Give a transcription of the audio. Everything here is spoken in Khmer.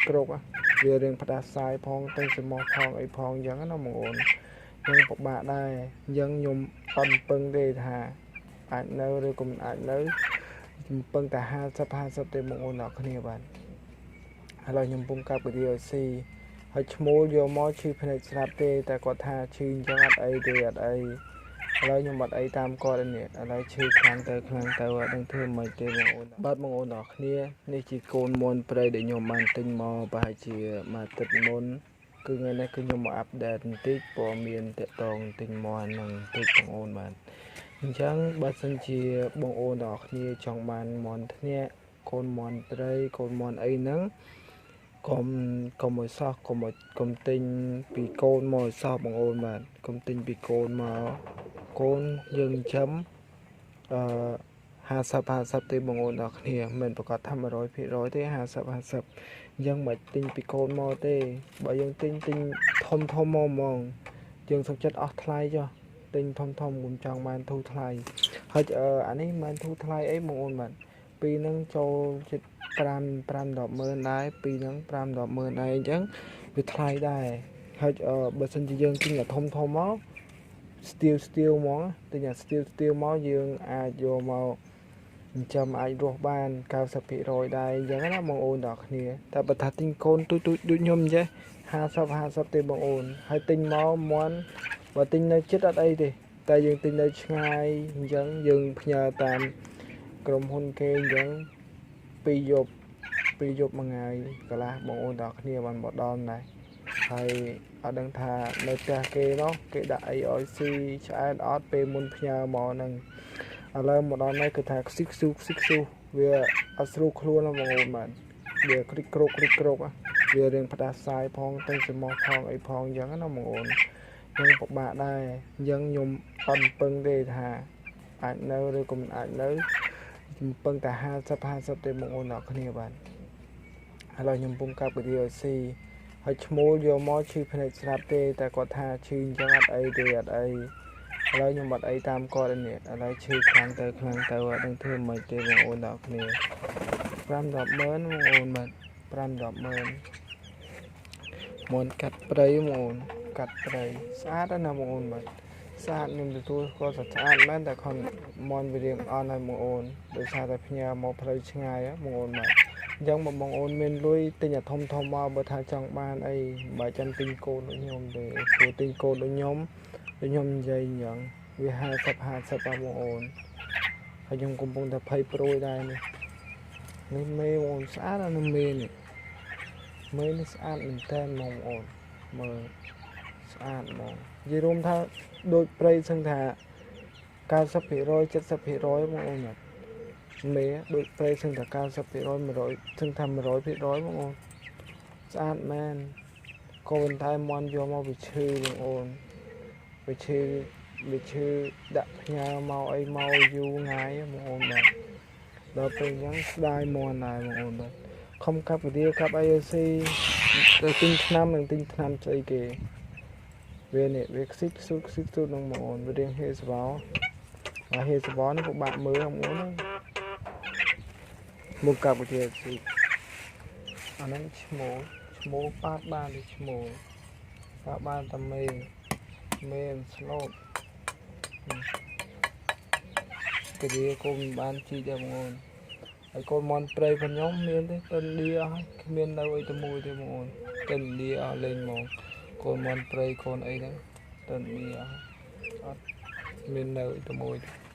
krokវារៀងផ្ដាសាយផងទៅចំមកផងអីផងអញ្ចឹងណាបងអូនយើងពិបាកដែរអញ្ចឹងខ្ញុំអត់ពឹងទេថាអាចនៅឬក៏មិនអាចនៅខ្ញុំពឹងតែ50ទេបងអូនអ្នកគ្នាបាទឥឡូវខ្ញុំពុំកាប់វិធីឲ្យស៊ីហើយឈ្មោលយកមកឈឺភ្នែកស្រាប់ទេតែគាត់ថាឈឺអញ្ចឹងអត់អីទេអត់អីឥឡូវខ្ញុំអត់អីតាមគាត់នេះឥឡូវឈឺខ្លាំងទៅអត់ដឹងធ្វើមិនទេបងអូនបាទបងអូនអ្នកគ្នានេះជាកូនមុនព្រៃដែលខ្ញុំបានទិញមកប្រហែលជាមួយទឹកមុនគឺថ្ងៃនេះគឺខ្ញុំមកអាប់ដេតបន្តិចព័ត៌មានតាក់ទងទិញមកនឹងតិចបងអូនបាទអញ្ចឹងបើសិនជាបងអូនអ្នកគ្នាចង់បានមន់ធ្នាក់កូនមន់ត្រីកូនមន់អីហ្នឹងកុំឲ្យសោះកុំទិញពីកូនមកឲ្យសោះបងអូនបាទកុំទិញពីកូនមកកូនយើងចិញ្ចឹម50ទេបងអូនអ្នកគ្នាមិនប្រកាសថា100%ទេ50អញ្ចឹងមិនទិញពីកូនមកទេបើយើងទិញធំមកហ្មងយើងសុខចិត្តអស់ថ្លៃចុះទិញធំខ្ញុំចង់បានធូរថ្លៃហើយអានេះមិនធូរថ្លៃអីបងអូនបាទពីហ្នឹងចូលចិត្ត5-10ម៉ឺនដែរពីហ្នឹង5-10ម៉ឺនដែរអញ្ចឹងវាថ្លៃដែរហើយបើសិនជាយើងទិញអាធំមកស្ទៀវមកទិញអាស្ទៀវមកយើងអាចយកមកចិញ្ចឹមអាចរស់បាន90%ដែរអញ្ចឹងណាបងអូនទាំងគ្នាតែបើថាទិញកូនទូចដូចខ្ញុំអញ្ចឹង50ទេបងអូនហើយទិញមកមន់បើទិញនៅចិត្តអត់អីទេតែយើងទិញនៅឆ្ងាយអញ្ចឹងយើងផ្ញើតាមក្រុមហ៊ុនគេអញ្ចឹង2យប់មួយថ្ងៃកន្លះបងអូនទាំងគ្នាបានមកដល់ដែរហើយអត់ដឹងថានៅផ្ទះគេនោះគេដាក់អីឲ្យស៊ីឆ្អែតអត់ពេលមុនផ្ញើមកហ្នឹងឥឡូវមកដល់នេះគឺថាខ្សិកស៊ូវាអត់ស្រួលខ្លួនណាបងអូនបាទវាគ្រិចក្រោកវារៀងផ្ដាសាយផងទៅចំមកផងអីផងអញ្ចឹងណាបងអូនខ្ញុំពិបាកដែរអញ្ចឹងខ្ញុំអត់ពឹងទេថាអាចនៅឬក៏មិនអាចនៅខ្ញុំពឹងតែ50ទេបងអូនអ្នកគ្នាបាទឥឡូវខ្ញុំពុំកាប់វិធីឲ្យស៊ីហើយឈ្មោលយកមកឈឺភ្នែកស្រាប់ទេតែគាត់ថាឈឺអញ្ចឹងអត់អីទេអត់អីឥឡូវខ្ញុំអត់អីតាមគាត់នេះឥឡូវឈឺខ្លាំងទៅអត់ដឹងធ្វើមិនទេបងអូនអ្នកគ្នា5-10ម៉ឺនបងអូនបាទ5-10ម៉ឺនមុនកាត់ព្រៃបងអូនកាត់ព្រៃស្អាតណាស់បងអូនបាទស្អាតខ្ញុំទទួលគាត់ស្អាតមែនតែខំមន់វារៀងអន់ហើយបងអូនដោយសារតែផ្ញើមកផ្លូវឆ្ងាយបងអូនបាទអញ្ចឹងបងអូនមានលុយទិញអាធំមកបើថាចង់បានអីបើចាំទិញកូនដូចខ្ញុំទេព្រោះទិញកូនដូចខ្ញុំនិយាយអញ្ចឹងវា50បងអូនហើយខ្ញុំកំពុងតែភ័យព្រួយដែរនេះមេបងអូនស្អាតណាស់មេនេះស្អាតមែនតើបងអូនមើលស្អាតហ្មងនិយាយរួមថាដូចព្រៃសឹងថា90% 70%បងអូនមេដូចព្រៃសឹងថា90% 100សឹងថា100%បងអូនស្អាតមែនកូនតែមន់យកមកវាឈឺបងអូនវាឈឺដាក់ផ្ញើមកអីមកយូរថ្ងៃបងអូនបាទដល់ពេលអញ្ចឹងស្ដាយមន់ដែរបងអូនបាទខំកាប់វិធីកាប់អីស៊ីទៅទិញថ្នាំស្អីគេវាខ្សិចស៊ូនឹងបងអូនវារៀងហេសវ៉ោនេះពិបាកមើលបងអូនមកកាប់វិធីស៊ីអាហ្នឹងឈ្មោលប៉ាតបានឬឈ្មោលប៉ាតបានតែមេស្លូតគេវាកុំបានជីដែរបងអូនហើយកូនមន់ព្រៃផងខ្ញុំមានទេទៅលាអស់គ្មាននៅអីទៅមួយទេបងអូនទៅលាអស់លេងហ្មងកូនមន់ព្រៃកូនអីហ្នឹងទៅលាអស់អត់មាននៅអីទៅមួយទេ